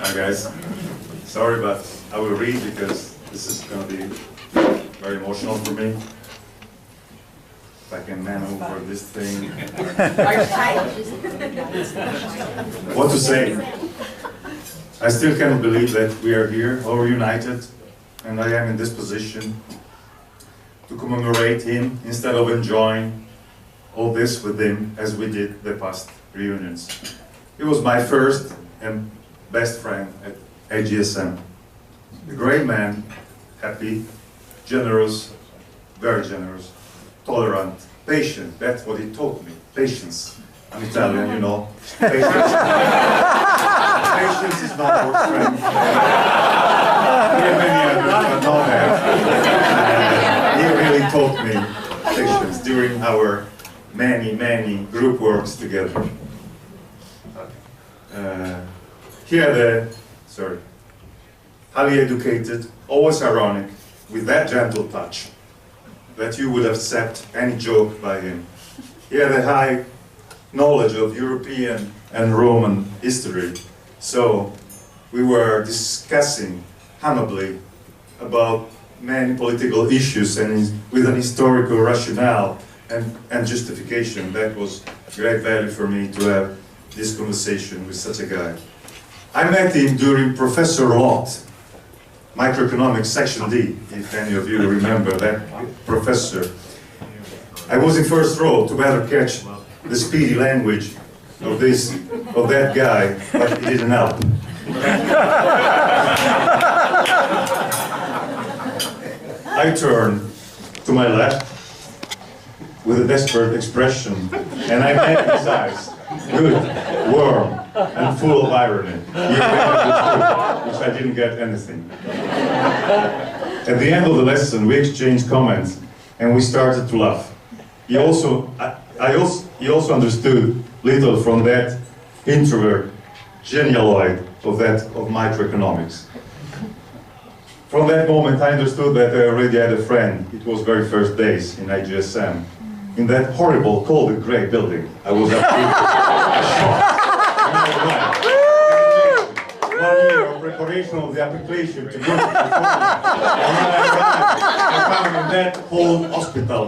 Hi guys. Sorry, but I will read because this is going to be very emotional for me. If I can maneuver this thing. What to say? I still cannot believe that we are here, all united, and I am in this position to commemorate him instead of enjoying all this with him as we did the past reunions. He was my first and best friend at AGSM. A great man, happy, generous, very generous, tolerant, patient. That's what he taught me. Patience. I'm Italian, you know. Patience, patience is not for strength. We have many others, but not that. He really taught me patience during our many group works together. He had highly educated, always ironic, with that gentle touch that you would accept any joke by him. He had a high knowledge of European and Roman history, so we were discussing amicably about many political issues and with an historical rationale and justification. That was great value for me to have this conversation with such a guy. I met him during Professor Lot, Microeconomics Section D, if any of you remember that professor. I was in first row to better catch the speedy language of that guy, but he didn't help. I turned to my left with a desperate expression, and I met his eyes, good, warm, and full of irony, which I didn't get anything. At the end of the lesson, we exchanged comments, and we started to laugh. He also understood little from that introvert genialoid of microeconomics. From that moment, I understood that I already had a friend. It was very first days in IGSM. In that horrible, cold and grey building, I was absolutely shocked. 1 year of preparation of the application to go to the and when I arrived, I found in that whole hospital.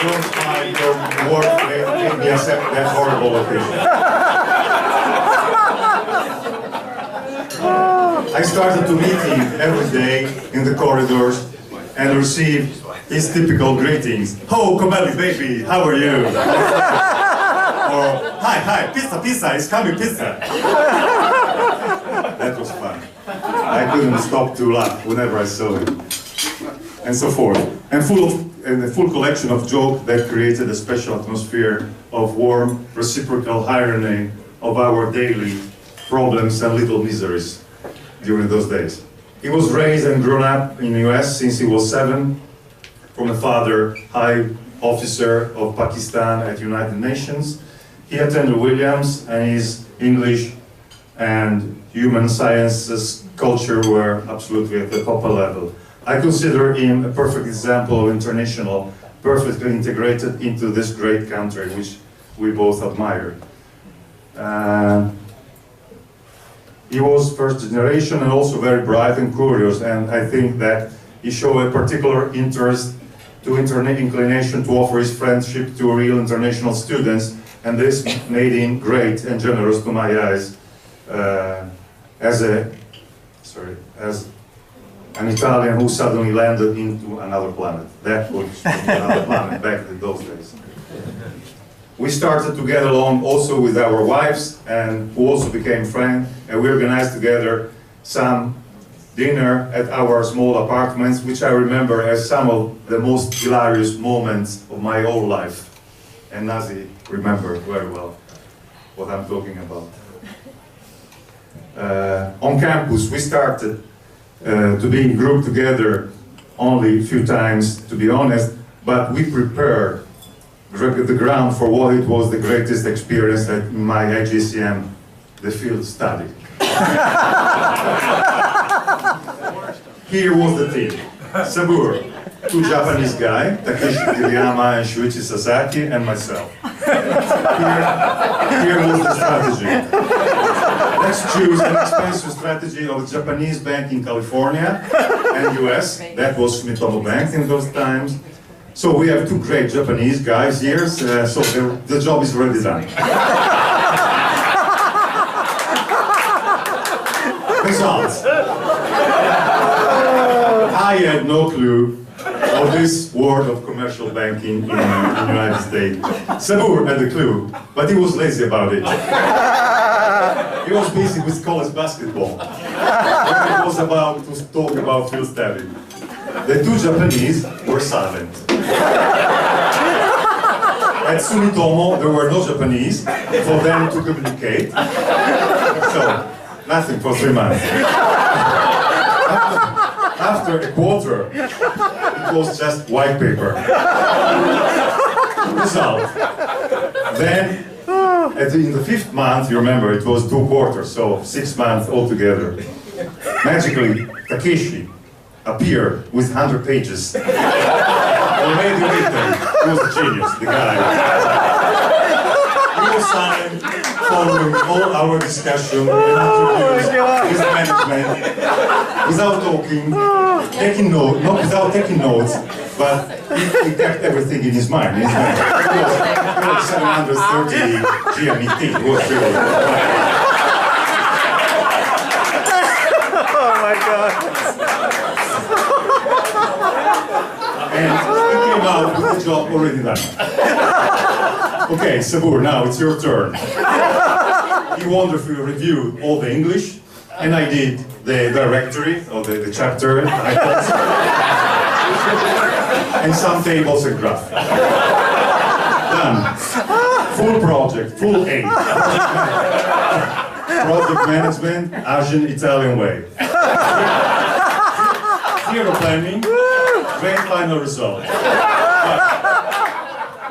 Your work made me accept that horrible occasion. I started to meet him every day in the corridors and receive his typical greetings. Oh, Comelli baby, how are you? Or, hi, pizza, it's coming, pizza. That was fun. I couldn't stop to laugh whenever I saw him. And so forth. And a full collection of jokes that created a special atmosphere of warm, reciprocal irony of our daily problems and little miseries during those days. He was raised and grown up in the US since he was 7, from a father, high officer of Pakistan at United Nations. He attended Williams, and his English and human sciences culture were absolutely at the top level. I consider him a perfect example of international, perfectly integrated into this great country, which we both admire. He was first generation and also very bright and curious, and I think that he showed a particular interest to inclination to offer his friendship to real international students, and this made him great and generous to my eyes as an Italian who suddenly landed into another planet. That was another planet back in those days. We started to get along also with our wives, and who also became friends, and we organized together some dinner at our small apartments, which I remember as some of the most hilarious moments of my whole life. And Nazi remember very well what I'm talking about. On campus, we started to be in group together only a few times, to be honest, but we prepared the ground for what it was the greatest experience at my IGCM, the field study. Here was the team: Sabur, 2 Japanese guys, Takeshi Kiriyama and Shuichi Sasaki, and myself. Here was the strategy. Let's choose an expensive strategy of a Japanese bank in California and US. That was Sumitomo Bank in those times. So we have two great Japanese guys here, so the job is already done. Results. I had no clue of this world of commercial banking in the United States. Sabur had a clue, but he was lazy about it. He was busy with college basketball. When it was talk about field study. The two Japanese were silent. At Sumitomo, there were no Japanese for them to communicate. So, nothing for 3 months. After a quarter, it was just white paper. Result. Then, in the 5th month, you remember, it was 2 quarters, so 6 months altogether. Magically, Takeshi appeared with 100 pages. Already written. He was a genius, the guy. He was silent, following all our discussion and interviews with management, without talking, taking notes, not without taking notes, but he kept everything in his mind. It was 730 GMT. It was really Oh my God. And he came out with the job already done. Okay, Sabur, now it's your turn. He wonderfully reviewed all the English, and I did the directory, or the chapter titles, and some tables and graphs. Done. Full project, full A. Project management, Asian Italian way. Zero planning, great final result. But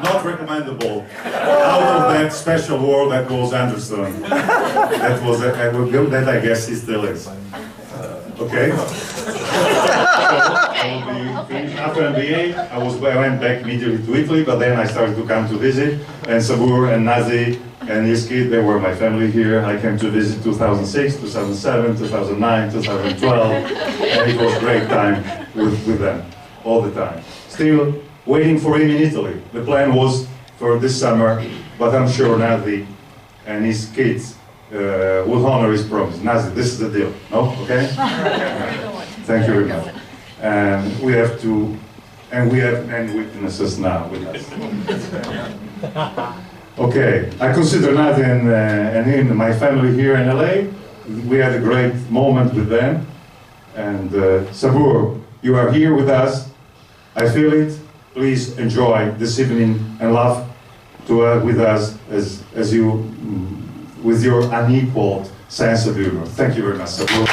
not recommendable. Out of that special world that was Anderson. That I guess he still is. Okay? So, after MBA, I went back immediately to Italy, but then I started to come to visit, and Sabur and Nazi and his kid, they were my family here. I came to visit 2006, 2007, 2009, 2012, and it was a great time with them, all the time. Still waiting for him in Italy. The plan was for this summer, but I'm sure Nazi and his kids will honor his promise. Nazi, this is the deal, no? Okay? Thank you very much. And we have many witnesses now with us. Okay, I consider Nazi and him, my family here in LA. We had a great moment with them. And Sabur, you are here with us. I feel it. Please enjoy this evening and laugh with us as you, with your unequaled sense of humor. Thank you very much, Sabur.